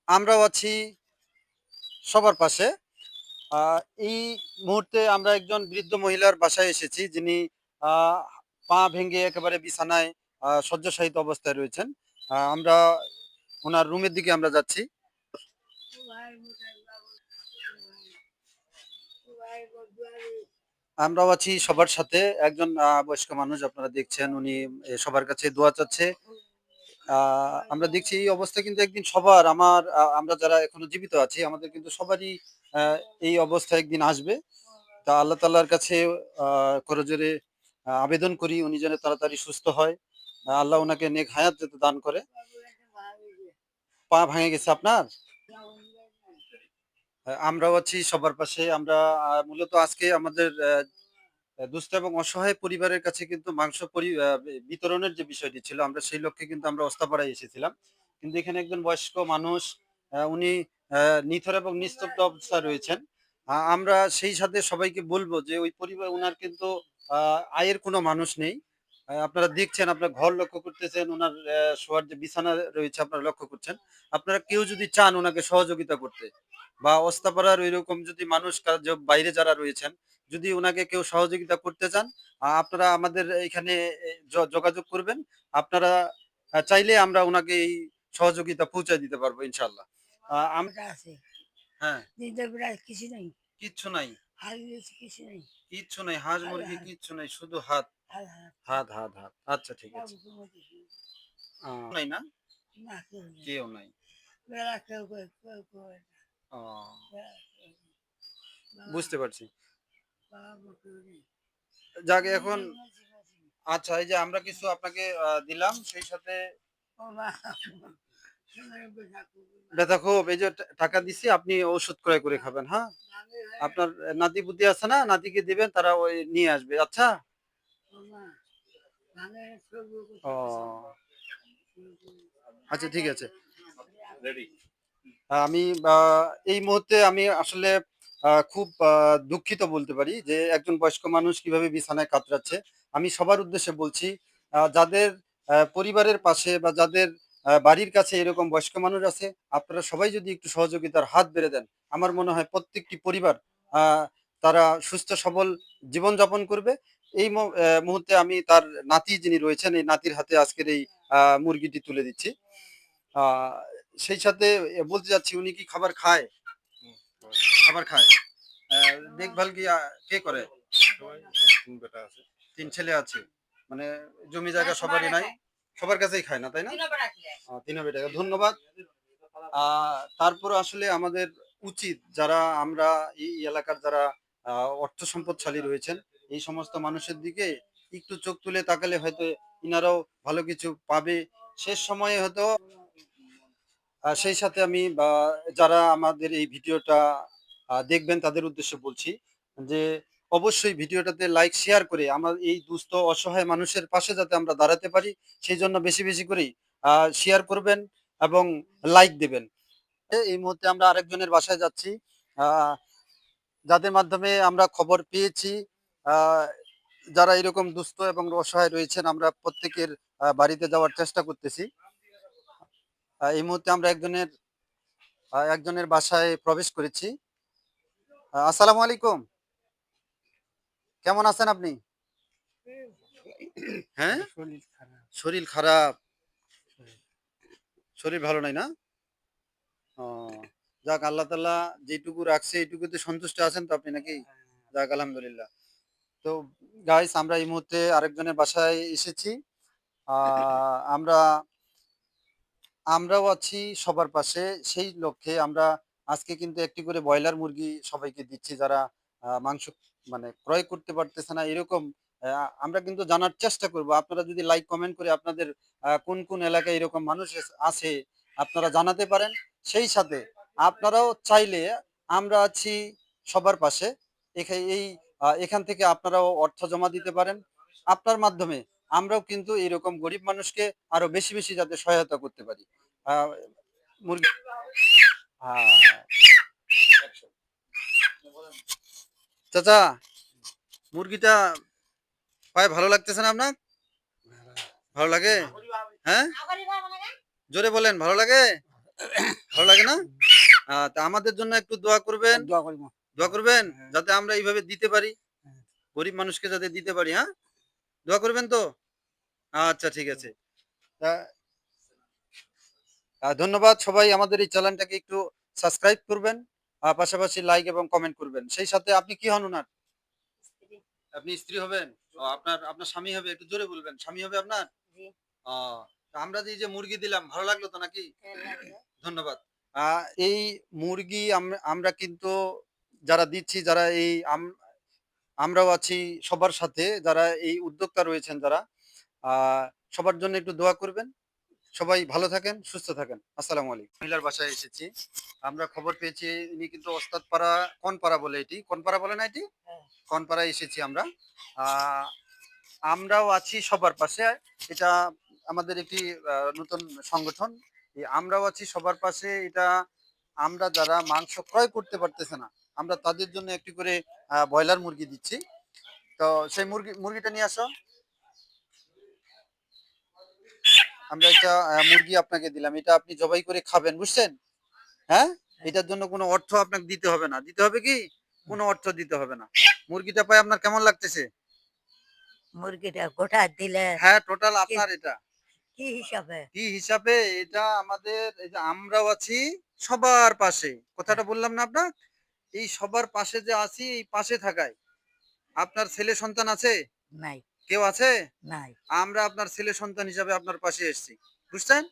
আমরাও আছি সবার পাশে। আ এই মুহূর্তে আমরা একজন বৃদ্ধ মহিলার বাসায় এসেছি যিনি আ পা ভেঙে একেবারে বিছানায় শয্যাশায়িত অবস্থায় রয়েছেন। আমরা উনার রুমের দিকে আমরা যাচ্ছি। আমরাও আছি সবার সাথে। একজন বয়স্ক মানুষ আপনারা দেখছেন উনি সবার কাছে দোয়া চাচ্ছে। আ আমরা দেখছি এই অবস্থা কিন্তু একদিন সবার আমরা যারা এখনো জীবিত আছি আমাদের কিন্তু সবারই আ এই অবস্থা একদিন আসবে। তা আল্লাহ তাআলার কাছে আ করজোরে আবেদন করি উনি যেন তাড়াতাড়ি সুস্থ হয়। আল্লাহ উনাকে নেক হায়াত যাতে দান করে। পা ভেঙে গেছে আপনার? আমরাও আছি সবার পাশে। আমরা মূলত আজকে আমাদের দুস্থ এবং অসহায় পরিবারের কাছে কিন্তু মাংস পরি আ বি বিতরণের যে বিষয়টি ছিল, আমরা সেই লক্ষ্যে কিন্তু আমরা ওস্তাপাড়ায় এসেছিলাম। কিন্তু এখানে একজন বয়স্ক মানুষ উনি আ নিথর এবং নিস্তব্ধ অবস্থায় রয়েছেন। আমরা সেই সাথে সবাইকে বলব যে ওই পরিবার উনার কিন্তু আ আয়ের কোনো মানুষ নেই। আপনারা দেখছেন, আপনার ঘর লক্ষ্য করতেছেন, উনার শোয়ার যে বিছানা রয়েছে আপনারা লক্ষ্য করছেন। আপনারা কেউ যদি চান উনাকে সহযোগিতা করতে বা ওস্তাপাড়ার ঐরকম যদি মানুষ বাইরে যারা রয়েছেন যদি উনাকে কেউ সহযোগিতা করতে চান, আপনারা আমাদের এইখানে যোগাযোগ করবেন। আপনারা চাইলে আমরা উনাকে এই সহযোগিতা পৌঁছায় দিতে পারবো ইনশাআল্লাহ। আ আম আছে। হ্যাঁ। দিনের বেলা কিছু নাই। কিচ্ছু নাই। কিছু নাই। কিচ্ছু নাই। হাঁস মুরগি কিচ্ছু নাই। শুধু হাত। হাত। আচ্ছা ঠিক আছে। নাই না? না কেউ নাই। কেউ নাই। বেলা কেউ ও বুঝতে পারছি। যাক এখন আচ্ছা এই যে আমরা কিছু আপনাকে দিলাম সেই সাথে ব্যথা খুব এই যে টাকা দিছি আপনি ঔষধ ক্রয় করে খাবেন, হ্যাঁ? আপনার নাতি-পুতি আছে না? নাতিকে দিবেন তারা ওই নিয়ে আসবে। আচ্ছা? ও আচ্ছা ঠিক আছে। রেডি। আমি এই মুহূর্তে আমি আসলে খুব দুঃখিত বলতে পারি যে একজন বয়স্ক মানুষ কিভাবে বিছানায় কাতরাচ্ছে। আমি সবার উদ্দেশ্যে বলছি যাদের পরিবারের পাশে বা যাদের বাড়ির কাছে এরকম বয়স্ক মানুষ আছে, আপনারা সবাই যদি একটু সহযোগিতার হাত বেড়ে দেন, আমার মনে হয় প্রত্যেকটি পরিবার আ তারা সুস্থ সবল জীবনযাপন করবে। এই মুহূর্তে আমি তার নাতি যিনি রয়েছেন, এই নাতির হাতে আজকের এই মুরগিটি তুলে দিচ্ছি। আ সেই সাথে বলতে চাচ্ছি উনি কি খাবার খায়? খাবার খায়। আ দেখভাল কি কে করে? সবাই ৩ বেটা আছে। ৩ ছেলে আছে। মানে জমি জায়গা সবারই নাই? সবার কাছেই খায় না, তাই না? ৩ বেটা। ধন্যবাদ। আ তারপরও আসলে আমাদের উচিত যারা আমরা এই এলাকার যারা আ অর্থ সম্পদশালী রয়েছেন, এই সমস্ত মানুষের দিকে একটু চোখ তুলে তাকালে হয়তো ইনারাও ভালো কিছু পাবে। শেষ সময়ে হয়তো সেই সাথে আমি যারা আমাদের এই ভিডিওটা দেখবেন তাদের উদ্দেশ্যে বলছি যে অবশ্যই ভিডিওটাতে লাইক শেয়ার করে আমার এই দুস্থ অসহায় মানুষের পাশে যাতে আমরা দাঁড়াতে পারি সেই জন্য বেশি বেশি করেই শেয়ার করবেন এবং লাইক দেবেন। এই মুহূর্তে আমরা আরেকজনের বাসায় যাচ্ছি আহ, যাদের মাধ্যমে আমরা খবর পেয়েছি আহ, যারা এরকম দুস্থ এবং অসহায় রয়েছেন আমরা প্রত্যেকের বাড়িতে যাওয়ার চেষ্টা করতেছি। এই মুহূর্তে আমরা একজনের বাসায় প্রবেশ করেছি। আসসালামু আলাইকুম। কেমন আছেন আপনি? হ্যাঁ? শরীর খারাপ। শরীর ভালো নাই না? ও যাক আল্লাহ তাআলা যেটুকু রাখছে এইটুকুতে সন্তুষ্ট আছেন তো আপনি নাকি? যাক আলহামদুলিল্লাহ। তো গাইস আমরা এই মুহূর্তে আরেকজনের বাসায় এসেছি। আ আমরা আমরাও আছি সবার পাশে। সেই লক্ষ্যে আমরা আজকে কিন্তু একটি করে ব্রয়লার মুরগি সবাইকে দিচ্ছি যারা মাংস মানে ক্রয় করতে পারতেছে না এরকম আমরা কিন্তু জানার চেষ্টা করব। আপনারা যদি লাইক কমেন্ট করে আপনাদের কোন এলাকায় এরকম মানুষ আছে আপনারা জানাতে পারেন। সেই সাথে আপনারাও চাইলে আমরা আছি সবার পাশে। এই এখান থেকে আপনারাও অর্থ জমা দিতে পারেন। আপনার মাধ্যমে আমরাও কিন্তু এরকম গরিব মানুষকে আরো বেশি, বেশি যাতে সহায়তা করতে পারি। আ মুরগি হ্যাঁ। চাচা মুরগিটা পায়ে ভালো লাগতেছে না আপনার? ভালো লাগে? হ্যাঁ? জোরে বলেন ভালো লাগে? ভালো লাগে না? তা আমাদের জন্য একটু দোয়া করবেন। দোয়া করবো। দোয়া করবেন? হ্যাঁ। যাতে আমরা এইভাবে দিতে পারি। হ্যাঁ। গরিব মানুষকে যাতে দিতে পারি, হ্যাঁ? দোয়া করবেন তো? আচ্ছা ঠিক আছে। তা ধন্যবাদ সবাই আমাদের এই চ্যানেলটাকে একটু সাবস্ক্রাইব করবেন। পাশাপাশি লাইক এবং কমেন্ট করবেন। সেই সাথে আপনি কি হন উনার? আপনি স্ত্রী হবেন? আপনার আপনার স্বামী হবে? একটু জোরে বলবেন। স্বামী হবে আপনার? ও তা আমরা যে এই যে মুরগি দিলাম ভালো লাগলো তো নাকি? ধন্যবাদ। আ এই মুরগি আমরা কিন্তু যারা দিচ্ছি যারা এই আমরাও আছি সবার সাথে যারা এই উদ্যোক্তা রয়েছেন যারা আ সবার জন্য একটু দোয়া করবেন। সবাই ভালো থাকেন, সুস্থ থাকেন। আসসালামু আলাইকুম। মহিলার বাসায় এসেছি। আমরা খবর পেয়েছি ইনি কিন্তু ওস্তাদপাড়া কনপাড়া বলে এটি। কনপাড়া বলে না এটি? কনপাড়ায় এসেছি আমরা। আ আমরাও আছি সবার পাশে। এটা আমাদের একটি নতুন সংগঠন। এই আমরাও আছি সবার পাশে এটা আমরা যারা মাংস ক্রয় করতে পারতেছে না, আমরা তাদের জন্য একটি করে ব্রয়লার মুরগি দিচ্ছি। তো সেই মুরগিটা নিয়ে আসো। আমরা একটা মুরগি আপনাকে দিলাম। এটা আপনি জবাই করে খাবেন, বুঝছেন? হ্যাঁ? এটার জন্য কোনো অর্থ আপনাকে দিতে হবে না। দিতে হবে কি? কোনো অর্থ দিতে হবে না। মুরগিটা পায় আপনার কেমন লাগতেছে? মুরগিটা গোটা দিলে হ্যাঁ, টোটাল কি আপনার এটা। কি হিসাবে? কি হিসাবে? এটা আমাদের এই যে আমরাও আছি সবার পাশে। কথাটা বললাম না আপনার? এই সবার পাশে যে আছি এই পাশে থাকায়। আপনার ছেলে সন্তান আছে? নাই, কেউ আছে? নাই। আমরা আপনার ছেলে সন্তান হিসাবে আপনার পাশে এসেছি। বুঝছেন?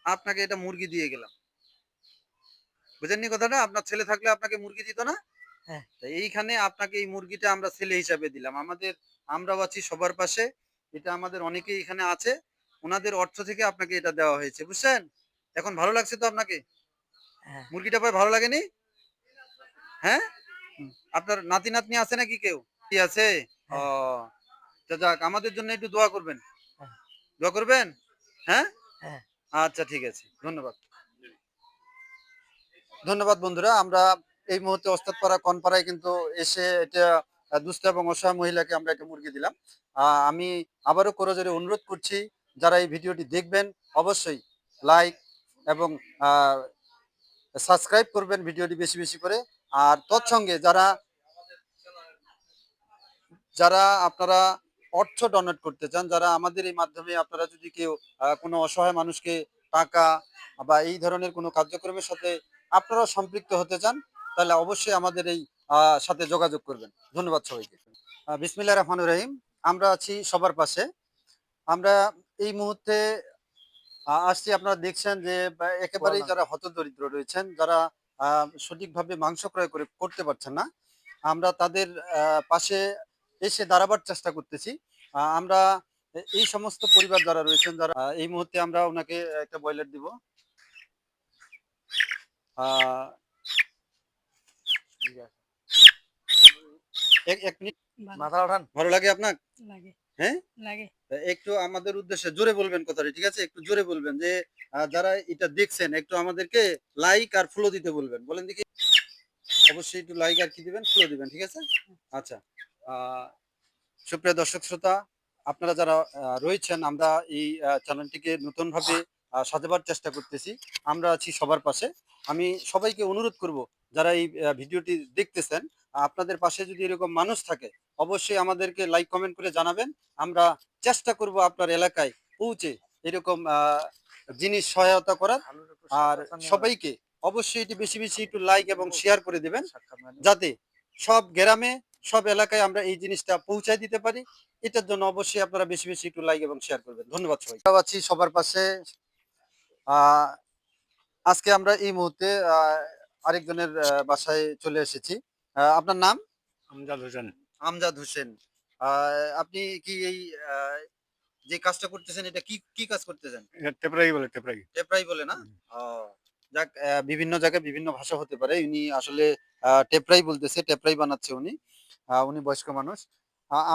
আপনাকে এটা মুরগি দিয়ে গেলাম। বুঝেননি কথাটা? আপনার ছেলে থাকলে আপনাকে মুরগি দিত না? হ্যাঁ। তা এইখানে আপনাকে এই মুরগিটা আমরা ছেলে হিসাবে দিলাম। আমরাও আছি সবার পাশে। এটা আমাদের অনেকেই এখানে আছে। উনাদের অর্থ থেকে আপনাকে এটা দেওয়া হয়েছে। বুঝছেন? এখন ভালো লাগছে তো আপনাকে? হ্যাঁ। মুরগিটা পায় ভালো লাগেনি? হ্যাঁ? আপনার নাতি-নাতনি আছে নাকি কেউ? কি আছে? ও হ্যাঁ। তা যাক আমাদের জন্য একটু দোয়া করবেন। হ্যাঁ। দোয়া করবেন? হ্যাঁ? হ্যাঁ। আচ্ছা ঠিক আছে। ধন্যবাদ। ধন্যবাদ বন্ধুরা। আমরা এই মুহূর্তে ওস্তাদপাড়া কনপাড়ায় কিন্তু এসে এটা দুস্থ এবং অসহায় মহিলাকে আমরা একটা মুরগি দিলাম। আমি আবারও করজোরে অনুরোধ করছি যারা এই ভিডিওটি দেখবেন অবশ্যই লাইক এবং আ সাবস্ক্রাইব করবেন ভিডিওটি বেশি, বেশি করে। আর তৎসঙ্গে যারা আপনারা অর্থ ডোনেট করতে চান, যারা আমাদের এই মাধ্যমে আপনারা যদি কেউ কোনো অসহায় মানুষকে টাকা বা এই ধরনের কোনো কার্যক্রমের সাথে আপনারাও সম্পৃক্ত হতে চান, তাহলে অবশ্যই আমাদের এই সাথে যোগাযোগ করবেন। ধন্যবাদ সবাইকে। বিসমিল্লাহির রহমানির রহিম। আমরা আছি সবার পাশে। আমরা এই মুহূর্তে আসছি আপনারা দেখছেন যে একেবারেই যারা হতদরিদ্র রয়েছেন, যারা সঠিকভাবে মাংস ক্রয় করতে পারছেন না, আমরা তাদের পাশে এসে দাঁড়াবার চেষ্টা করতেছি। আমরা এই সমস্ত পরিবার যারা রয়েছেন, যারা এই মুহূর্তে আমরা ওনাকে একটা ব্রয়লার দিব। আ ১ মিনিট। মাথা ওঠান। ভালো লাগে আপনার? লাগে, হ্যাঁ? লাগে। একটু আমাদের উদ্দেশ্যে জোরে বলবেন কথাটা, ঠিক আছে? একটু জোরে বলবেন যে যারা এটা দেখছেন একটু আমাদেরকে লাইক আর ফলো দিতে বলবেন। বলেন দেখি? অবশ্যই একটু লাইক আর কি দিবেন? ফলো দিবেন, ঠিক আছে? আচ্ছা। আ সুপ্রিয় দর্শক শ্রোতা, আপনারা যারা রয়েছেন আমরা এই চ্যানেলটিকে নতুনভাবে সাজাবার চেষ্টা করতেছি। আমরা আছি সবার পাশে। আমি সবাইকে অনুরোধ করব যারা এই ভিডিওটি দেখতেছেন, আপনাদের পাশে যদি এরকম মানুষ থাকে অবশ্যই আমাদেরকে লাইক কমেন্ট করে জানাবেন। আমরা চেষ্টা করব আপনার এলাকায় পৌঁছে এরকম জিনিস সহায়তা করার। আর সবাইকে অবশ্যই এটি বেশি, বেশি একটু লাইক এবং শেয়ার করে দিবেন। যাতে সব গ্রামে সব এলাকায় আমরা এই জিনিসটা পৌঁছায় দিতে পারি। এটার জন্য অবশ্যই আপনারা বেশি, বেশি একটু লাইক এবং শেয়ার করবেন। ধন্যবাদ সবাইকে। আমরাও আছি সবার পাশে। আ আজকে আমরা এই মুহূর্তে আরেকজনের বাসায় চলে এসেছি। আপনার নাম? আমজাদ হোসেন। আমজাদ হোসেন। আ আপনি কি এই আ যে কাজটা করতেছেন এটা কি কাজ করতেছেন? এটা টেপরাই বলে, টেপরাই। টেপরাই বলে না? ও যাক বিভিন্ন জায়গায় বিভিন্ন ভাষা হতে পারে। ইনি আসলে টেপরাই বলতেছে, টেপরাই বানাচ্ছে উনি। উনি বয়স্ক মানুষ।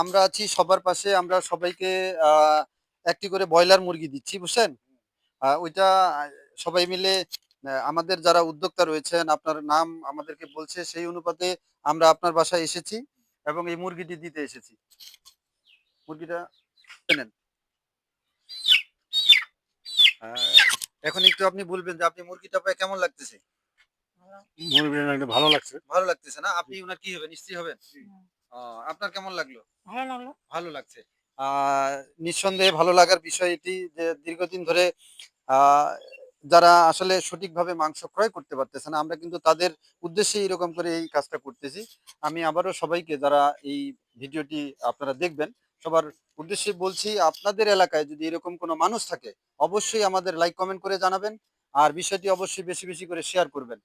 আমরা আছি সবার পাশে। আমরা সবাইকে আ একটি করে ব্রয়লার মুরগি দিচ্ছি, বুঝছেন? ওইটা সবাই মিলে আমাদের যারা উদ্যোক্তা রয়েছেন, আপনার নাম আমাদেরকে বলছে, সেই অনুপাতে আমরা আপনার বাসায় এসেছি এবং এই মুরগিটি দিতে এসেছি। মুরগিটা নেন। আ এখন একটু আপনি বলবেন যে আপনি মুরগিটা পায় কেমন লাগতেছে? মুরগিটা একটা ভালো লাগছে। ভালো লাগতেছে না? আপনি উনার কি হবেন? স্ত্রী হবেন? ও, আপনার কেমন লাগলো? ভালো লাগলো। ভালো লাগছে। আ নিঃসন্দেহে ভালো লাগার বিষয় এটি যে দীর্ঘদিন ধরে আ যারা আসলে সঠিকভাবে মাংস ক্রয় করতে পারতেছে না, আমরা কিন্তু তাদের উদ্দেশ্যে এরকম করে এই কাজটা করতেছি। আমি আবারও সবাইকে যারা এই ভিডিওটি আপনারা দেখবেন, সবার উদ্দেশ্যে বলছি আপনাদের এলাকায় যদি এরকম কোনো মানুষ থাকে, অবশ্যই আমাদের লাইক কমেন্ট করে জানাবেন। আর বিষয়টি অবশ্যই বেশি, বেশি করে শেয়ার করবেন।